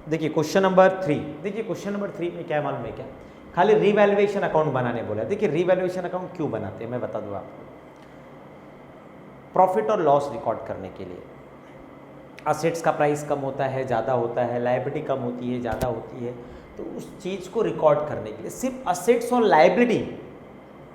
देखिए question number 3, देखिए question number 3 में क्या मालूम है क्या, खाली रीवैल्यूएशन अकाउंट बनाने बोला। देखिए रीवैल्यूएशन अकाउंट क्यों बनाते हैं मैं बता दूं आपको। प्रॉफिट और लॉस रिकॉर्ड करने के लिए। असेट्स का प्राइस कम होता है, ज़्यादा होता है, लायबिलिटी कम होती है, ज़्यादा होती है, तो उस चीज़ को रिकॉर्ड करने के लिए सिर्फ असेट्स और लायबिलिटी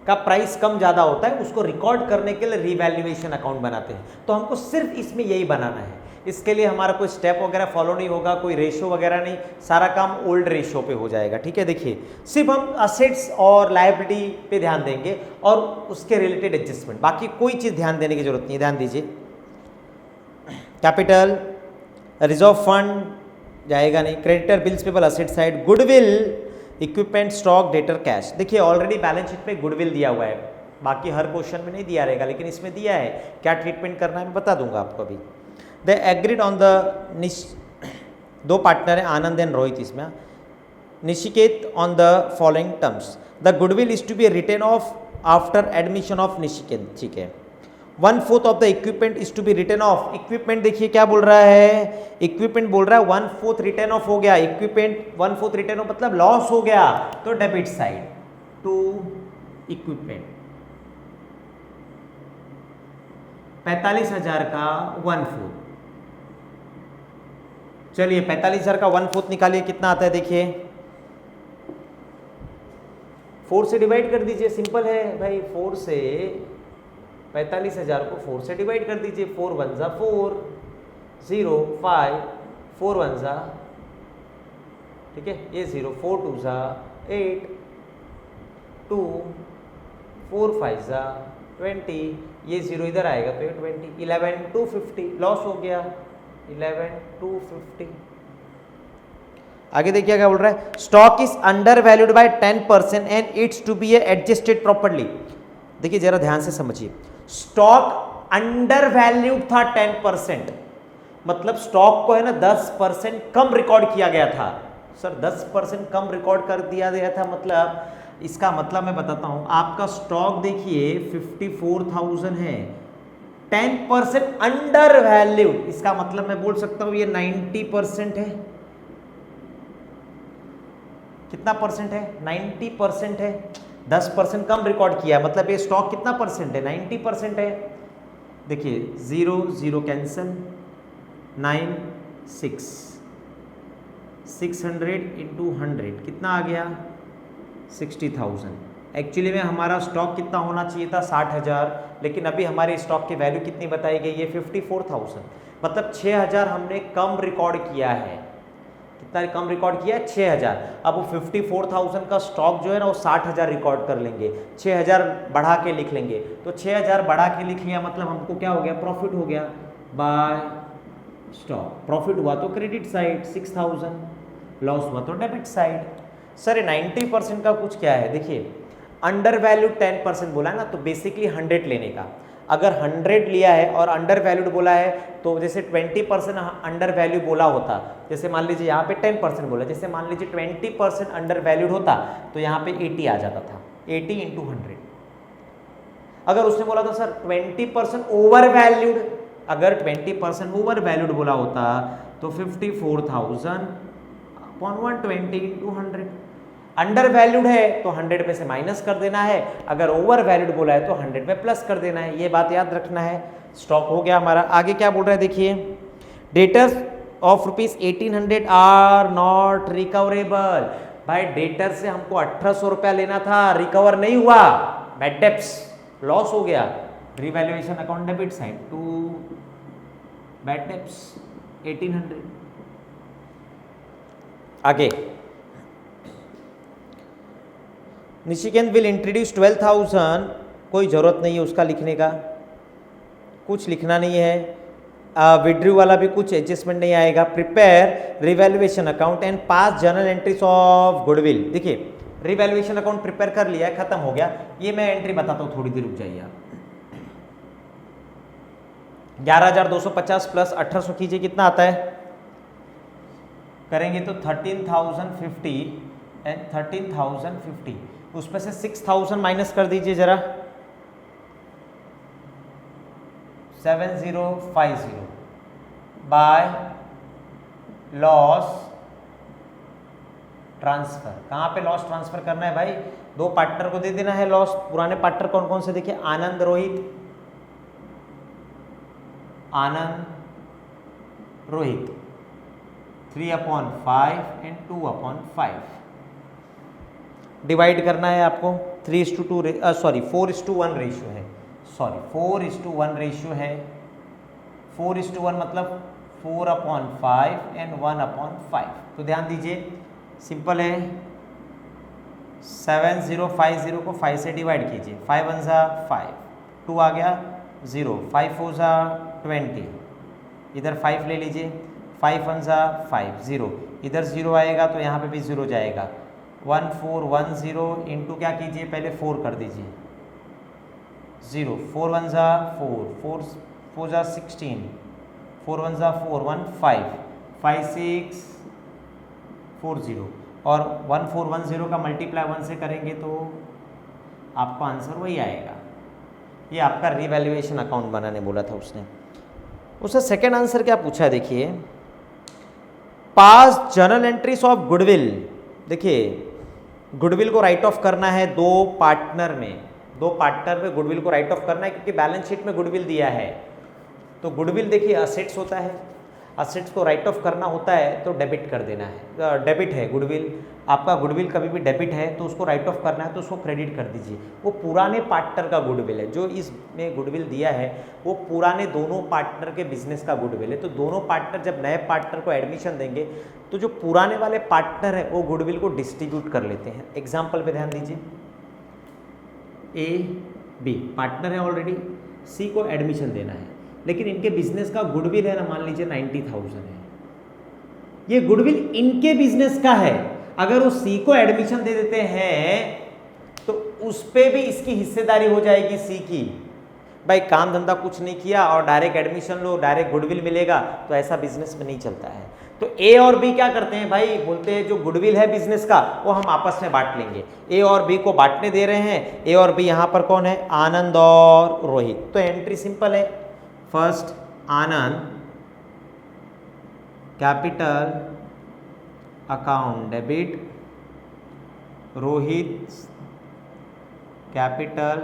का प्राइस कम ज़्यादा होता है, उसको रिकॉर्ड करने के लिए रीवैल्यूएशन अकाउंट बनाते हैं। तो हमको सिर्फ इसमें यही बनाना है। इसके लिए हमारा कोई स्टेप वगैरह फॉलो नहीं होगा, कोई रेशो वगैरह नहीं, सारा काम ओल्ड रेशो पे हो जाएगा। ठीक है, देखिए सिर्फ हम असेट्स और लायबिलिटी पे ध्यान देंगे और उसके रिलेटेड एडजस्टमेंट, बाकी कोई चीज़ ध्यान देने की जरूरत नहीं। ध्यान दीजिए, कैपिटल, रिजर्व फंड जाएगा नहीं, creditor, bills payable, asset side, goodwill, equipment, stock, debtor, cash. देखिए ऑलरेडी बैलेंस शीट पे गुडविल दिया हुआ है, बाकी हर क्वेश्चन में नहीं दिया रहेगा, लेकिन इसमें दिया है। क्या ट्रीटमेंट करना है मैं बता दूंगा आपको अभी। दे एग्रीड ऑन द दो पार्टनर है आनंद एंड रोहित, इसमें Nishiket on the following terms. The goodwill is to be written off after admission of Nishiket. ठीक है, 1/4 of the equipment is to be written off. Equipment देखिए क्या बोल रहा है, इक्विपमेंट बोल रहा है 1/4 रिटर्न ऑफ हो गया। इक्विपमेंट 1/4 रिटर्न ऑफ मतलब लॉस हो गया, तो डेबिट साइड टू इक्विपमेंट 45,000 का 1/4। चलिए 45,000 का 1/4 निकालिए, कितना आता है देखिए, 4 से डिवाइड कर दीजिए, सिंपल है भाई। 4 से 45,000 को 4 से डिवाइड कर दीजिए। 4 1 जा 4, 0 5, 4 1 जा, ठीक है, ये 0, 4 2 जा 8, 2 4 5 जा 20, ये 0 इधर आएगा तो ये 20, 11 2 50, लॉस हो गया 11 2 50। आगे देखिए क्या बोल रहा है, stock is undervalued by 10% and it's to be adjusted properly. देखिए जरा ध्यान से समझिए, स्टॉक अंडर वैल्यूड था 10%, मतलब स्टॉक को है ना 10% कम रिकॉर्ड किया गया था। सर 10% कम रिकॉर्ड कर दिया गया था, मतलब इसका मतलब मैं बताता हूं। आपका स्टॉक देखिए 54,000 है, 10% अंडर वैल्यूड, इसका मतलब मैं बोल सकता हूं ये 90% है। कितना परसेंट है, 90% है। 10% कम रिकॉर्ड किया, मतलब ये स्टॉक कितना परसेंट है, 90% है। देखिए 0 0 कैंसिल, 9 6, 600 इंटू 100 कितना आ गया, 60,000। एक्चुअली में हमारा स्टॉक कितना होना चाहिए था, 60,000, लेकिन अभी हमारे स्टॉक की वैल्यू कितनी बताई गई है, 54,000, मतलब 6,000 हमने कम रिकॉर्ड किया है। कितना कम रिकॉर्ड किया है, 6,000। अब वो 54,000 का स्टॉक जो है ना वो 60,000 रिकॉर्ड कर लेंगे, 6,000 बढ़ा के लिख लेंगे। तो 6,000 बढ़ा के लिख लिया, मतलब हमको क्या हो गया, प्रॉफिट हो गया बाय स्टॉक। प्रॉफिट हुआ तो क्रेडिट साइड 6,000, लॉस हुआ तो डेबिट साइड। सर ये 90% का कुछ क्या है, देखिए अंडर वैल्यू 10% बोला है ना, तो बेसिकली 100 लेने का। अगर 100 लिया है और अंडर वैल्यूड बोला है, तो जैसे 20% अंडर वैल्यू बोला होता, जैसे मान लीजिए यहाँ पे 10% बोला, जैसे मान लीजिए 20% अंडर वैल्यूड होता तो यहाँ पे 80 आ जाता था, 80 इंटू 100। अगर उसने बोला था सर 20% ओवर वैल्यूड, अगर 20% ओवर वैल्यूड बोला होता तो 54,000 अपॉन 120 इंटू 100। अंडर वैल्यूड है तो 100 में से माइनस कर देना है, अगर ओवर वैल्यूड बोला है तो 100 में प्लस कर देना है। ये बात याद रखना है। स्टॉक हो गया हमारा। आगे क्या बोल रहा है देखिए, debtors of ₹1800 are not recoverable. भाई डेटर से हमको 1800 रुपया लेना था, रिकवर नहीं हुआ, बैड डेब्ट्स, लॉस हो गया। Revaluation account debit side to bad debts 1800। आगे निशिकेंत विल इंट्रोड्यूस 12,000, कोई ज़रूरत नहीं है उसका लिखने का, कुछ लिखना नहीं है। विड्रू वाला भी कुछ एडजस्टमेंट नहीं आएगा। Prepare revaluation account and pass journal entries of goodwill. देखिए रिवैल्यूएशन अकाउंट प्रिपेयर कर लिया है, खत्म हो गया। ये मैं एंट्री बताता हूँ, थोड़ी देर रुक जाइए आप। 11,250 प्लस 1,800 कीजिए, कितना आता है, करेंगे तो 13,050 एंड 13,050, उसमें से 6,000 माइनस कर दीजिए जरा, 7050 बाय लॉस ट्रांसफर। कहाँ पे लॉस ट्रांसफर करना है भाई? दो पार्टनर को दे देना है लॉस। पुराने पार्टनर कौन कौन से देखिए, आनंद रोहित, आनंद रोहित 3/5 एंड 2/5 डिवाइड करना है आपको। 3:2 सॉरी 4:1 रेशियो है, सॉरी 4:1 रेशियो है। 4:1 मतलब 4/5 एंड 1/5। तो ध्यान दीजिए, सिंपल है। 7050 को 5 से डिवाइड कीजिए। 5 1 ज़ा 5, 2 आ गया 0, 5 4 ज़ा 20, इधर 5 ले लीजिए। 5 1 ज़ा 5, 0, इधर 0 आएगा तो यहाँ पे भी 0 जाएगा। 1410 इंटू क्या कीजिए, पहले 4 कर दीजिए। 0, 4 1 ज़ा 4, 4 4 ज़ा 16, 4 1 ज़ा 4, 1 5, 5 6 4 0, और 1410 का मल्टीप्लाई 1 से करेंगे तो आपका आंसर वही आएगा। ये आपका रिवैल्यूएशन अकाउंट बनाने बोला था उसने। उससे सेकेंड आंसर क्या पूछा है देखिए, पास जर्नल एंट्रीज ऑफ गुडविल। देखिए गुडविल को राइट ऑफ करना है दो पार्टनर में, दो पार्टनर में गुडविल को राइट ऑफ करना है, क्योंकि बैलेंस शीट में गुडविल दिया है। तो गुडविल देखिए असेट्स होता है, असेट्स को राइट ऑफ करना होता है तो डेबिट कर देना है। डेबिट है गुडविल, आपका गुडविल कभी भी डेबिट है तो उसको राइट ऑफ करना है तो उसको क्रेडिट कर दीजिए। वो पुराने पार्टनर का गुडविल है, जो इसमें गुडविल दिया है वो पुराने दोनों पार्टनर के बिजनेस का गुडविल है। तो दोनों पार्टनर जब नए पार्टनर को एडमिशन देंगे तो जो पुराने वाले पार्टनर है वो गुडविल को डिस्ट्रीब्यूट कर लेते हैं। एग्जाम्पल पे ध्यान दीजिए, ए बी पार्टनर है ऑलरेडी, सी को एडमिशन देना है, लेकिन इनके बिजनेस का गुडविल है ना, मान लीजिए 90,000 है। ये गुडविल इनके बिजनेस का है, अगर वो सी को एडमिशन दे देते हैं तो उस पे भी इसकी हिस्सेदारी हो जाएगी सी की। भाई काम धंधा कुछ नहीं किया और डायरेक्ट एडमिशन लो, डायरेक्ट गुडविल मिलेगा, तो ऐसा बिजनेस में नहीं चलता है। तो ए और बी क्या करते हैं भाई, बोलते हैं जो गुडविल है बिजनेस का वो हम आपस में बांट लेंगे। ए और बी को बांटने दे रहे हैं। ए और बी यहाँ पर कौन है, आनंद और रोहित। तो एंट्री सिंपल है, first Anand capital account debit, Rohit capital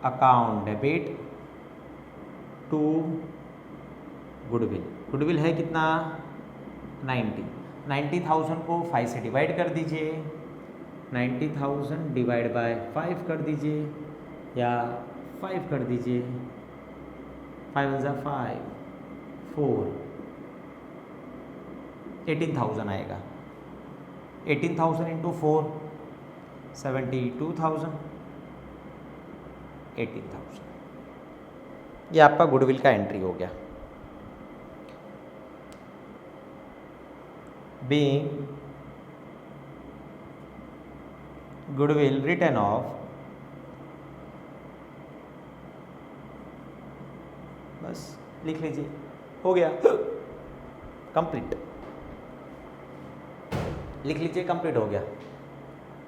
account debit to goodwill. Goodwill है कितना 90,000 को 5 से डिवाइड कर दीजिए। 90,000 डिवाइड बाय 5 कर दीजिए या 5 कर दीजिए। 5 1 ज़ा 5, 4, 18,000 आएगा। 18,000 इंटू 4 72,000, 18,000। ये आपका गुडविल का एंट्री हो गया। बीइंग गुडविल रिटर्न ऑफ, बस लिख लीजिए, हो गया कंप्लीट। लिख लीजिए कंप्लीट हो गया।